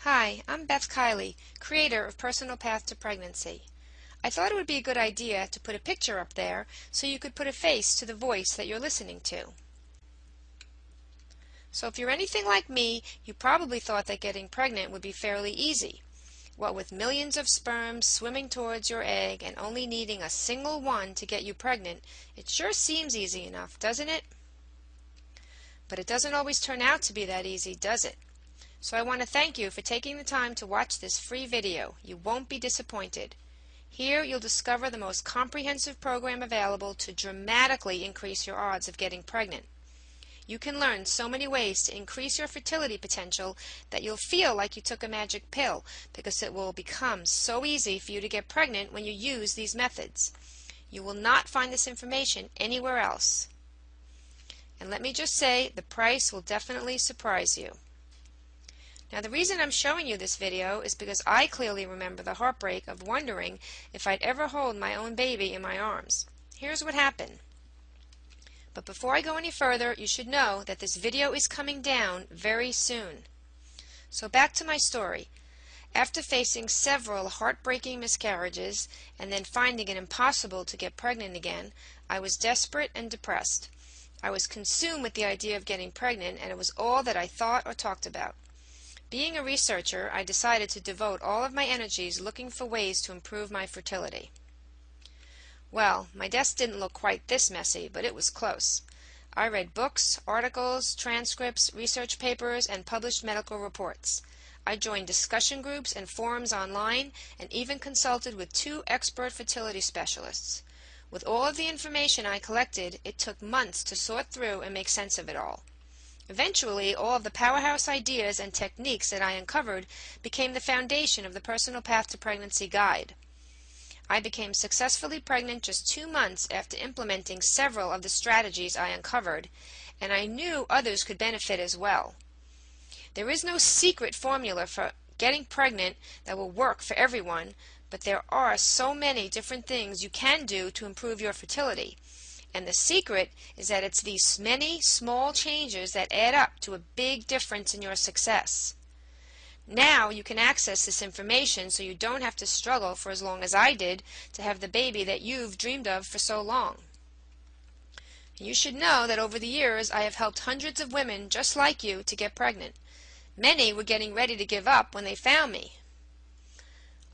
Hi, I'm Beth Kiley, creator of Personal Path to Pregnancy. I thought it would be a good idea to put a picture up there so you could put a face to the voice that you're listening to. So if you're anything like me, you probably thought that getting pregnant would be fairly easy. What with millions of sperms swimming towards your egg and only needing a single one to get you pregnant, it sure seems easy enough, doesn't it? But it doesn't always turn out to be that easy, does it? So I want to thank you for taking the time to watch this free video. You won't be disappointed. Here you'll discover the most comprehensive program available to dramatically increase your odds of getting pregnant. You can learn so many ways to increase your fertility potential that you'll feel like you took a magic pill because it will become so easy for you to get pregnant when you use these methods. You will not find this information anywhere else. And let me just say, the price will definitely surprise you. Now the reason I'm showing you this video is because I clearly remember the heartbreak of wondering if I'd ever hold my own baby in my arms. Here's what happened. But before I go any further, you should know that this video is coming down very soon. So back to my story. After facing several heartbreaking miscarriages and then finding it impossible to get pregnant again, I was desperate and depressed. I was consumed with the idea of getting pregnant, and it was all that I thought or talked about. Being a researcher, I decided to devote all of my energies looking for ways to improve my fertility. Well, my desk didn't look quite this messy, but it was close. I read books, articles, transcripts, research papers, and published medical reports. I joined discussion groups and forums online, and even consulted with 2 expert fertility specialists. With all of the information I collected, it took months to sort through and make sense of it all. Eventually, all of the powerhouse ideas and techniques that I uncovered became the foundation of the Personal Path to Pregnancy guide. I became successfully pregnant just 2 months after implementing several of the strategies I uncovered, and I knew others could benefit as well. There is no secret formula for getting pregnant that will work for everyone, but there are so many different things you can do to improve your fertility. And the secret is that it's these many small changes that add up to a big difference in your success. Now you can access this information so you don't have to struggle for as long as I did to have the baby that you've dreamed of for so long. You should know that over the years I have helped hundreds of women just like you to get pregnant. Many were getting ready to give up when they found me.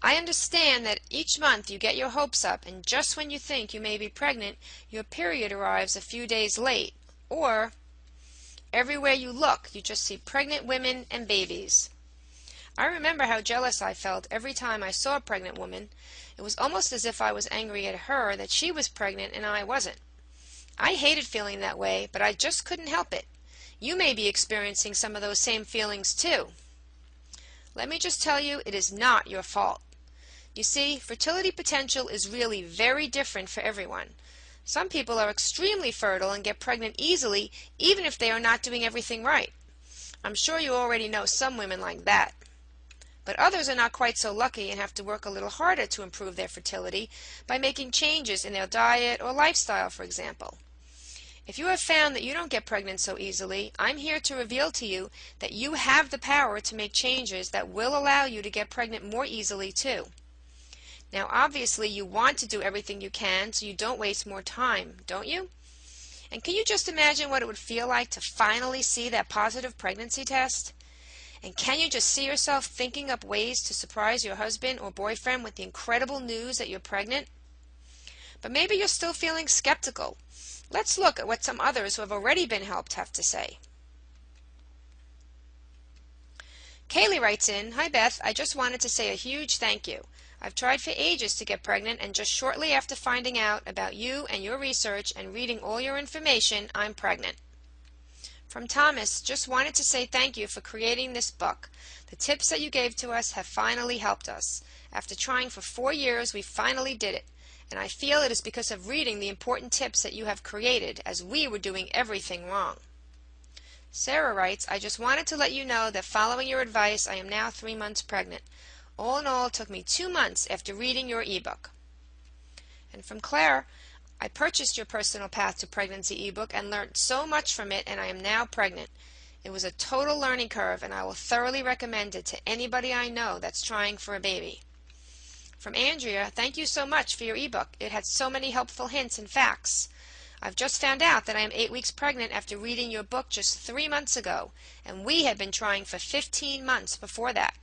I understand that each month you get your hopes up, and just when you think you may be pregnant, your period arrives a few days late, or everywhere you look you just see pregnant women and babies. I remember how jealous I felt every time I saw a pregnant woman. It was almost as if I was angry at her that she was pregnant and I wasn't. I hated feeling that way, but I just couldn't help it. You may be experiencing some of those same feelings too. Let me just tell you, it is not your fault. You see, fertility potential is really very different for everyone. Some people are extremely fertile and get pregnant easily even if they are not doing everything right. I'm sure you already know some women like that. But others are not quite so lucky and have to work a little harder to improve their fertility by making changes in their diet or lifestyle, for example. If you have found that you don't get pregnant so easily, I'm here to reveal to you that you have the power to make changes that will allow you to get pregnant more easily too. Now obviously you want to do everything you can so you don't waste more time, don't you? And can you just imagine what it would feel like to finally see that positive pregnancy test? And can you just see yourself thinking up ways to surprise your husband or boyfriend with the incredible news that you're pregnant? But maybe you're still feeling skeptical. Let's look at what some others who have already been helped have to say. Kaylee writes in, "Hi Beth, I just wanted to say a huge thank you. I've tried for ages to get pregnant, and just shortly after finding out about you and your research and reading all your information, I'm pregnant." From Thomas, "Just wanted to say thank you for creating this book. The tips that you gave to us have finally helped us. After trying for 4 years, we finally did it. And I feel it is because of reading the important tips that you have created, as we were doing everything wrong." Sarah writes, "I just wanted to let you know that following your advice, I am now 3 months pregnant. All in all, it took me 2 months after reading your ebook." And from Claire, "I purchased your Personal Path to Pregnancy ebook and learned so much from it, and I am now pregnant. It was a total learning curve, and I will thoroughly recommend it to anybody I know that's trying for a baby. From Andrea, thank you so much for your ebook. It had so many helpful hints and facts. I've just found out that I am 8 weeks pregnant after reading your book just 3 months ago, and we had been trying for 15 months before that.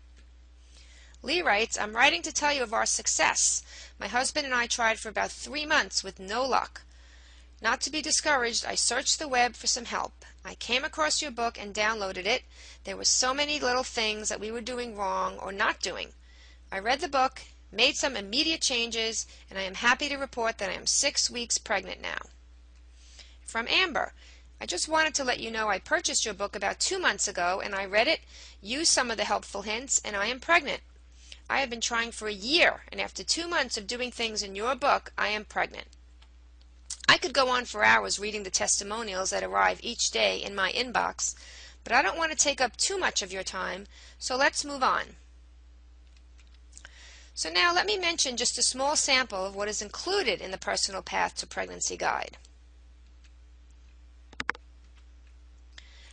Lee writes, I'm writing to tell you of our success. My husband and I tried for about 3 months with no luck. Not to be discouraged, I searched the web for some help. I came across your book and downloaded it. There were so many little things that we were doing wrong or not doing. I read the book, made some immediate changes, and I am happy to report that I am 6 weeks pregnant now. From Amber, I just wanted to let you know I purchased your book about 2 months ago, and I read it, used some of the helpful hints, and I am pregnant. I have been trying for a year, and after 2 months of doing things in your book, I am pregnant. I could go on for hours reading the testimonials that arrive each day in my inbox, but I don't want to take up too much of your time, so let's move on. So now let me mention just a small sample of what is included in the Personal Path to Pregnancy Guide.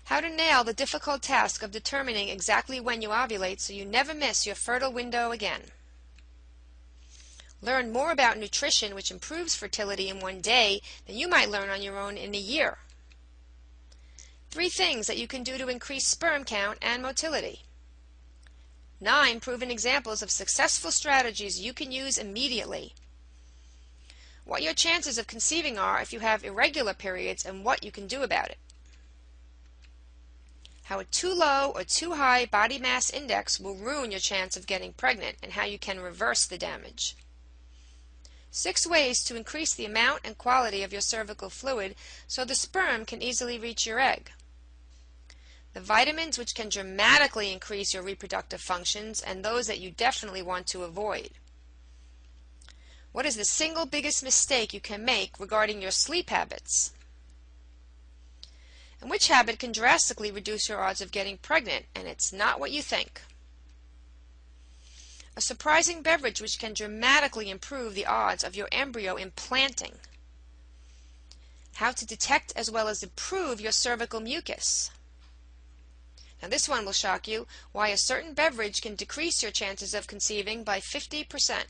How to nail the difficult task of determining exactly when you ovulate so you never miss your fertile window again. Learn more about nutrition which improves fertility in 1 day than you might learn on your own in a year. 3 things that you can do to increase sperm count and motility. 9 proven examples of successful strategies you can use immediately. What your chances of conceiving are if you have irregular periods and what you can do about it. How a too low or too high body mass index will ruin your chance of getting pregnant and how you can reverse the damage. 6 ways to increase the amount and quality of your cervical fluid so the sperm can easily reach your egg. The vitamins which can dramatically increase your reproductive functions and those that you definitely want to avoid. What is the single biggest mistake you can make regarding your sleep habits? And which habit can drastically reduce your odds of getting pregnant, and it's not what you think. A surprising beverage which can dramatically improve the odds of your embryo implanting. How to detect as well as improve your cervical mucus. Now this one will shock you, why a certain beverage can decrease your chances of conceiving by 50%.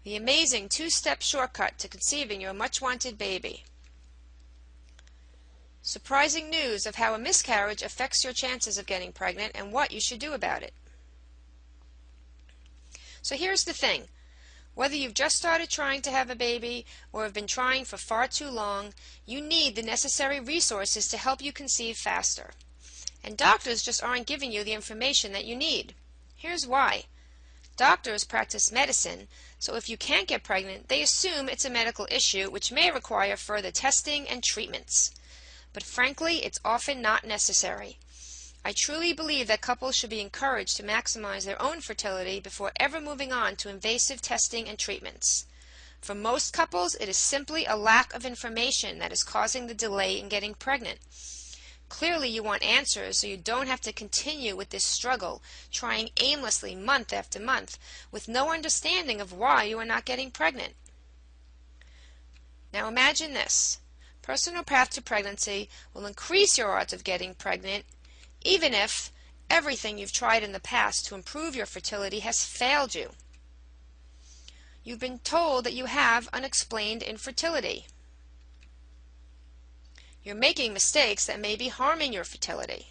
The amazing 2-step shortcut to conceiving your much-wanted baby. Surprising news of how a miscarriage affects your chances of getting pregnant and what you should do about it. So here's the thing. Whether you've just started trying to have a baby or have been trying for far too long, you need the necessary resources to help you conceive faster. And doctors just aren't giving you the information that you need. Here's why. Doctors practice medicine, so if you can't get pregnant, they assume it's a medical issue which may require further testing and treatments. But frankly, it's often not necessary. I truly believe that couples should be encouraged to maximize their own fertility before ever moving on to invasive testing and treatments. For most couples, it is simply a lack of information that is causing the delay in getting pregnant. Clearly, you want answers so you don't have to continue with this struggle, trying aimlessly month after month, with no understanding of why you are not getting pregnant. Now imagine this. Personal Path to Pregnancy will increase your odds of getting pregnant even if everything you've tried in the past to improve your fertility has failed you. You've been told that you have unexplained infertility. You're making mistakes that may be harming your fertility.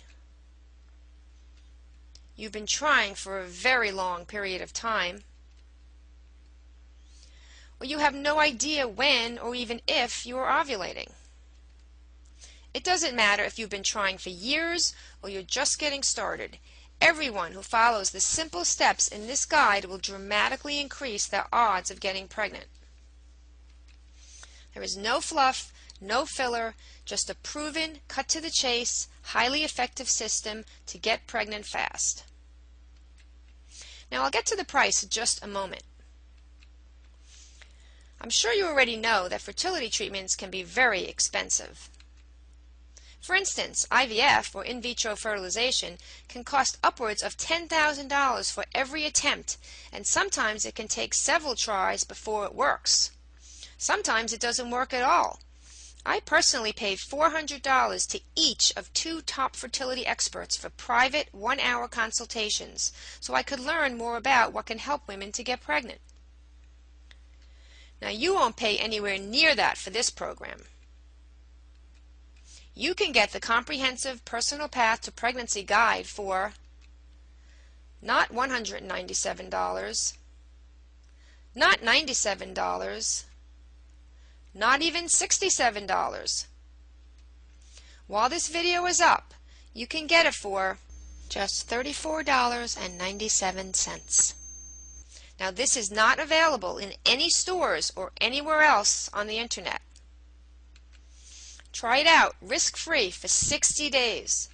You've been trying for a very long period of time. Or you have no idea when or even if you are ovulating. It doesn't matter if you've been trying for years or you're just getting started. Everyone who follows the simple steps in this guide will dramatically increase their odds of getting pregnant. There is no fluff, no filler, just a proven, cut-to-the-chase, highly effective system to get pregnant fast. Now I'll get to the price in just a moment. I'm sure you already know that fertility treatments can be very expensive. For instance, IVF, or in vitro fertilization, can cost upwards of $10,000 for every attempt, and sometimes it can take several tries before it works. Sometimes it doesn't work at all. I personally paid $400 to each of 2 top fertility experts for private 1-hour consultations so I could learn more about what can help women to get pregnant. Now you won't pay anywhere near that for this program. You can get the Comprehensive Personal Path to Pregnancy Guide for not $197, not $97, not even $67. While this video is up, you can get it for just $34.97. Now this is not available in any stores or anywhere else on the internet. Try it out risk-free for 60 days.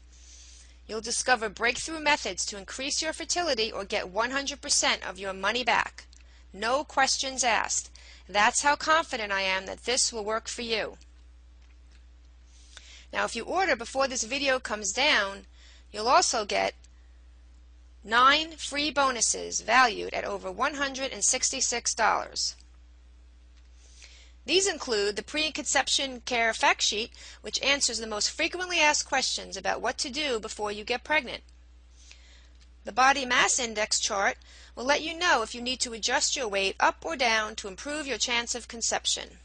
You'll discover breakthrough methods to increase your fertility or get 100% of your money back. No questions asked. That's how confident I am that this will work for you. Now if you order before this video comes down, you'll also get 9 free bonuses valued at over $166. These include the Pre-Conception Care Fact Sheet, which answers the most frequently asked questions about what to do before you get pregnant. The Body Mass Index chart will let you know if you need to adjust your weight up or down to improve your chance of conception.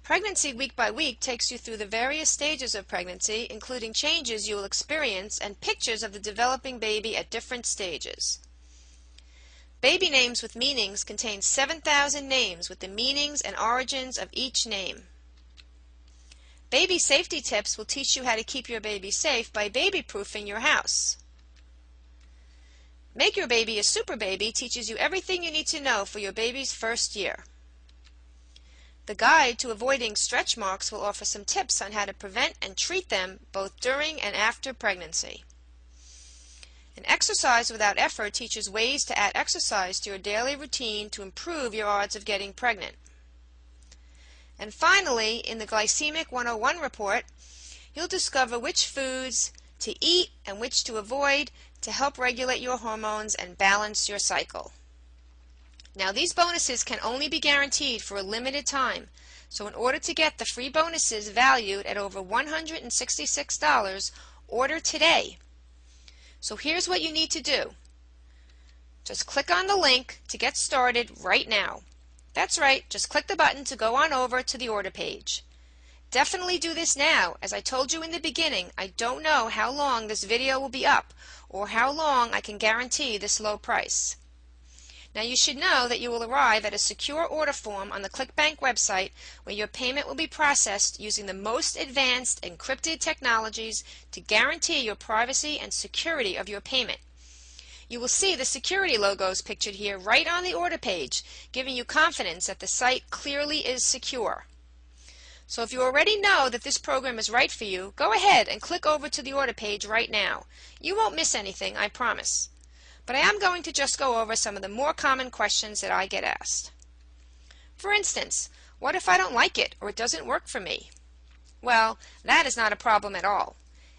Pregnancy Week by Week takes you through the various stages of pregnancy, including changes you will experience and pictures of the developing baby at different stages. Baby Names with Meanings contains 7,000 names with the meanings and origins of each name. Baby Safety Tips will teach you how to keep your baby safe by baby-proofing your house. Make Your Baby a Super Baby teaches you everything you need to know for your baby's first year. The Guide to Avoiding Stretch Marks will offer some tips on how to prevent and treat them both during and after pregnancy. An Exercise Without Effort teaches ways to add exercise to your daily routine to improve your odds of getting pregnant. And finally, in the Glycemic 101 report, you'll discover which foods to eat and which to avoid to help regulate your hormones and balance your cycle. Now these bonuses can only be guaranteed for a limited time, so in order to get the free bonuses valued at over $166, order today. So here's what you need to do. Just click on the link to get started right now. That's right, just click the button to go on over to the order page. Definitely do this now. As I told you in the beginning, I don't know how long this video will be up or how long I can guarantee this low price. Now you should know that you will arrive at a secure order form on the ClickBank website where your payment will be processed using the most advanced encrypted technologies to guarantee your privacy and security of your payment. You will see the security logos pictured here right on the order page, giving you confidence that the site clearly is secure. So if you already know that this program is right for you, go ahead and click over to the order page right now. You won't miss anything, I promise. But I am going to just go over some of the more common questions that I get asked. For instance, what if I don't like it or it doesn't work for me? Well, that is not a problem at all.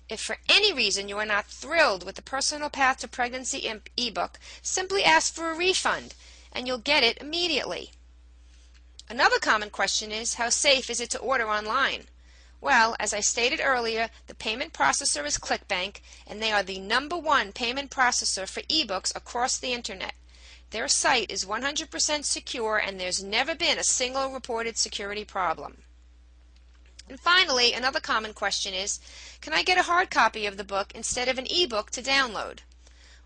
If for any reason you are not thrilled with the Personal Path to Pregnancy ebook, simply ask for a refund and you'll get it immediately. Another common question is, how safe is it to order online? Well, as I stated earlier, the payment processor is ClickBank, and they are the #1 payment processor for ebooks across the internet. Their site is 100% secure, and there's never been a single reported security problem. And finally, another common question is, can I get a hard copy of the book instead of an ebook to download?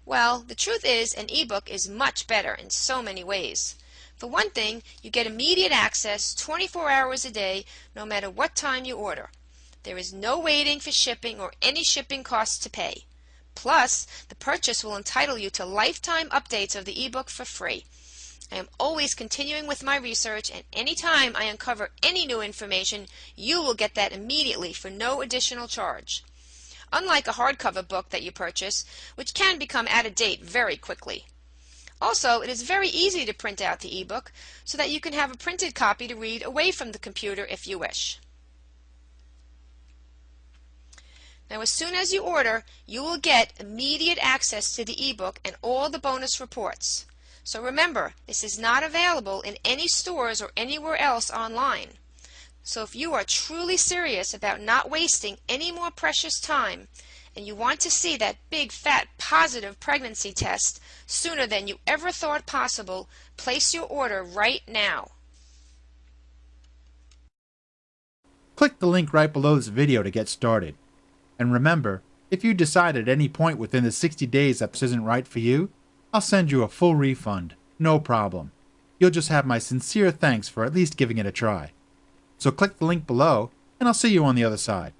Well, the truth is, an ebook is much better in so many ways. For one thing, you get immediate access 24 hours a day, no matter what time you order. There is no waiting for shipping or any shipping costs to pay. Plus, the purchase will entitle you to lifetime updates of the ebook for free. I am always continuing with my research, and anytime I uncover any new information, you will get that immediately for no additional charge. Unlike a hardcover book that you purchase, which can become out of date very quickly. Also, it is very easy to print out the ebook so that you can have a printed copy to read away from the computer if you wish. Now, as soon as you order, you will get immediate access to the ebook and all the bonus reports. So remember, this is not available in any stores or anywhere else online. So if you are truly serious about not wasting any more precious time, and you want to see that big, fat, positive pregnancy test sooner than you ever thought possible, place your order right now. Click the link right below this video to get started. And remember, if you decide at any point within the 60 days that this isn't right for you, I'll send you a full refund, no problem. You'll just have my sincere thanks for at least giving it a try. So click the link below, and I'll see you on the other side.